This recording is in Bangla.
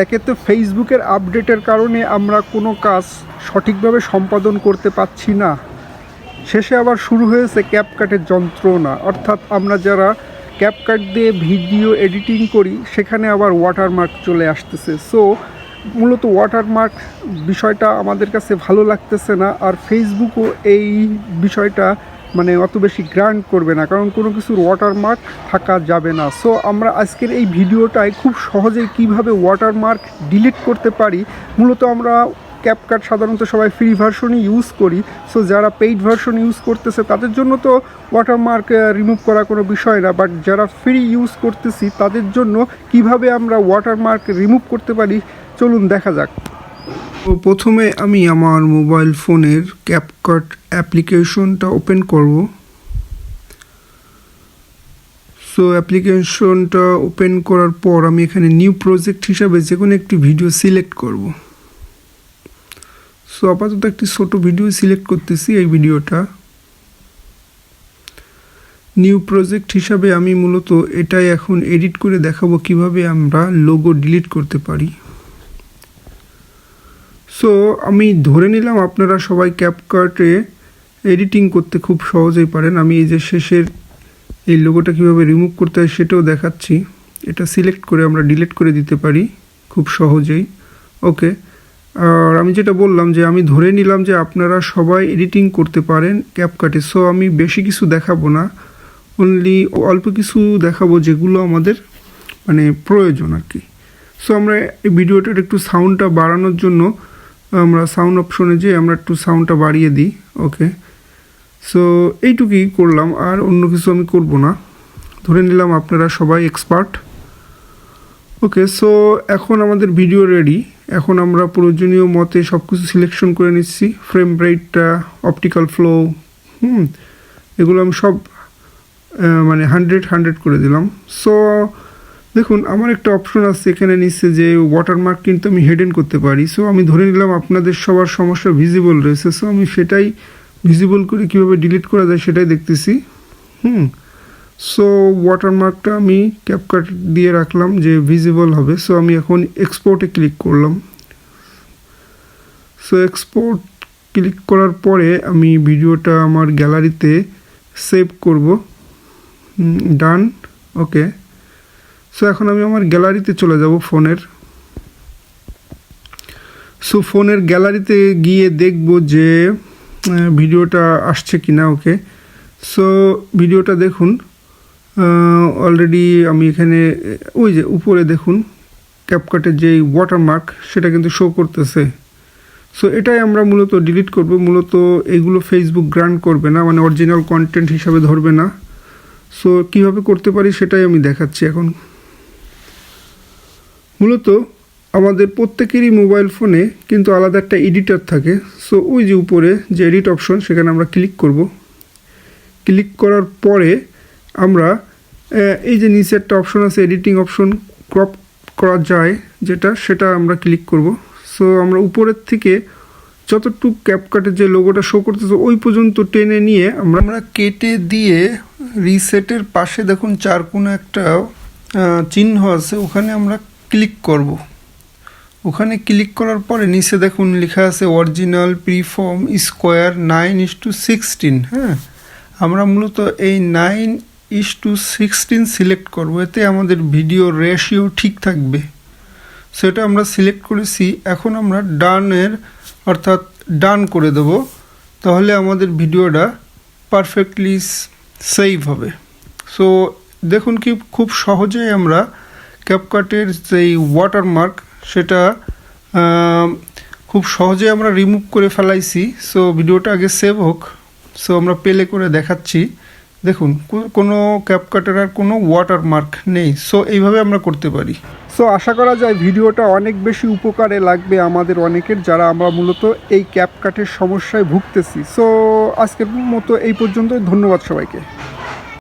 একে তো ফেসবুকের আপডেটের কারণে আমরা কোনো কাজ সঠিকভাবে সম্পাদন করতে পারছি না, শেষে আবার শুরু হয়েছে ক্যাপকাটের যন্ত্রণা। অর্থাৎ আমরা যারা ক্যাপকাট দিয়ে ভিডিও এডিটিং করি সেখানে আবার ওয়াটারমার্ক চলে আসতেছে। সো মূলত ওয়াটারমার্ক বিষয়টা আমাদের কাছে ভালো লাগতেছে না, আর ফেসবুকও এই বিষয়টা মানে অত বেশি গ্রান্ট করবে না, কারণ কোনো কিছুর ওয়াটারমার্ক থাকা যাবে না। সো আমরা আজকের এই ভিডিওটায় খুব সহজেই কিভাবে ওয়াটারমার্ক ডিলিট করতে পারি। মূলত আমরা ক্যাপকাট সাধারণত সবাই ফ্রি ভার্সনই ইউজ করি। সো যারা পেইড ভার্সন ইউজ করতেছে তাদের জন্য তো ওয়াটারমার্ক রিমুভ করা কোনো বিষয় না, বাট যারা ফ্রি ইউজ করতেছি তাদের জন্য কিভাবে আমরা ওয়াটারমার্ক রিমুভ করতে পারি চলুন দেখা যাক। তো প্রথমে আমি আমার মোবাইল ফোনের ক্যাপকাট অ্যাপ্লিকেশনটা ওপেন করব। সো অ্যাপ্লিকেশনটা ওপেন করার পর আমি এখানে নিউ প্রজেক্ট হিসাবে যে কোনো একটি ভিডিও সিলেক্ট করব। সো আপাতত একটি ছোট ভিডিও সিলেক্ট করতেছি, এই ভিডিওটা নিউ প্রজেক্ট হিসাবে আমি মূলত এটাই এখন এডিট করে দেখাবো কিভাবে আমরা লোগো ডিলিট করতে পারি। সো আমি ধরে নিলাম আপনারা সবাই ক্যাপকাটে এডিটিং করতে খুব সহজেই পারেন। আমি এই যে শেষের এই লোগোটা কিভাবে রিমুভ করতে হয় সেটাও দেখাচ্ছি। এটা সিলেক্ট করে আমরা ডিলিট করে দিতে পারি খুব সহজেই। ওকে, আর আমি যেটা বললাম যে আমি ধরে নিলাম যে আপনারা সবাই এডিটিং করতে পারেন ক্যাপকাটে। সো আমি বেশি কিছু দেখাবো না, অনলি অল্প কিছু দেখাবো যেগুলো আমাদের মানে প্রয়োজন আর কি। সো আমরা এই ভিডিওটার একটু সাউন্ডটা বাড়ানোর জন্য আমরা সাউন্ড অপশনে যেয়ে আমরা একটু সাউন্ডটা বাড়িয়ে দিই। ওকে, সো এইটুকুই করলাম, আর অন্য কিছু আমি করব না। ধরে নিলাম আপনারা সবাই এক্সপার্ট। ওকে, সো এখন আমাদের ভিডিও রেডি। এখন আমরা প্রয়োজনীয় মতে সব কিছু সিলেকশন করে নিচ্ছি, ফ্রেম রেটটা, অপটিক্যাল ফ্লো, এগুলো আমি সব মানে 100 করে দিলাম। সো দেখুন আমার একটা অপশন আছে এখানে নিচে যে ওয়াটারমার্ক কিন্তু আমি হেডেন করতে পারি। সো আমি ধরে নিলাম আপনাদের সবার সমস্যা ভিজিবল রয়েছে, সো আমি সেটাই ভিজিবল করে কীভাবে ডিলিট করা যায় সেটাই দেখতেছি। সো ওয়াটারমার্কটা আমি ক্যাপকাট দিয়ে রাখলাম যে ভিজিবল হবে। সো আমি এখন এক্সপোর্টে ক্লিক করলাম। সো এক্সপোর্ট ক্লিক করার পরে আমি ভিডিওটা আমার গ্যালারিতে সেভ করব। ডান। ওকে, সো এখন আমি আমার গ্যালারিতে চলে যাব ফোনের। সো ফোনের গ্যালারিতে গিয়ে দেখব যে ভিডিওটা আসছে কিনা। ওকে, সো ভিডিওটা দেখুন অলরেডি আমি এখানে ওই যে উপরে দেখুন ক্যাপকাটের যে ওয়াটারমার্ক সেটা কিন্তু শো করতেছে। সো এটাই আমরা মূলত ডিলিট করব। মূলত এগুলো ফেসবুক গ্রান্ট করবে না, মানে অরিজিনাল কন্টেন্ট হিসাবে ধরবে না। সো কীভাবে করতে পারি সেটাই আমি দেখাচ্ছি এখন। মূলত আমাদের প্রত্যেকেরই মোবাইল ফোনে কিন্তু আলাদা একটা এডিটর থাকে। সো ওই যে উপরে যে এডিট অপশন সেখানে আমরা ক্লিক করব। ক্লিক করার পরে আমরা এই যে নিচে একটা অপশন আছে এডিটিং অপশন, ক্রপ করা যায় যেটা, সেটা আমরা ক্লিক করব। সো আমরা উপরের থেকে যতটুকু ক্যাপকাটের যে লোগোটা শো করতেছে ওই পর্যন্ত টেনে নিয়ে আমরা কেটে দিয়ে রিসেটের পাশে দেখুন চার কোণে একটা চিহ্ন আছে, ওখানে আমরা ক্লিক করব। ওখানে ক্লিক করার পরে নিচে দেখুন লেখা আছে অরিজিনাল প্রিফর্ম স্কোয়ার 9:16। হ্যাঁ, আমরা মূলত এই 9:16 সিলেক্ট করব, এতে আমাদের ভিডিও রেশিও ঠিক থাকবে। সেটা আমরা সিলেক্ট করেছি। এখন আমরা ডানের অর্থাৎ ডান করে দেব, তাহলে আমাদের ভিডিওটা পারফেক্টলি সেভ হবে। সো দেখুন কি খুব সহজেই আমরা ক্যাপকাটের যেই ওয়াটারমার্ক সেটা খুব সহজে আমরা রিমুভ করে ফেলাইছি। সো ভিডিওটা আগে সেভ হোক। সো আমরা প্লে করে দেখাচ্ছি। দেখুন কোনো ক্যাপকাটের আর কোনো ওয়াটারমার্ক নেই। সো এইভাবে আমরা করতে পারি। সো আশা করা যায় ভিডিওটা অনেক বেশি উপকারে লাগবে আমাদের অনেকের, যারা আমরা মূলত এই ক্যাপকাটের সমস্যায় ভুগতেছি। সো আজকের মতো এই পর্যন্তই। ধন্যবাদ সবাইকে।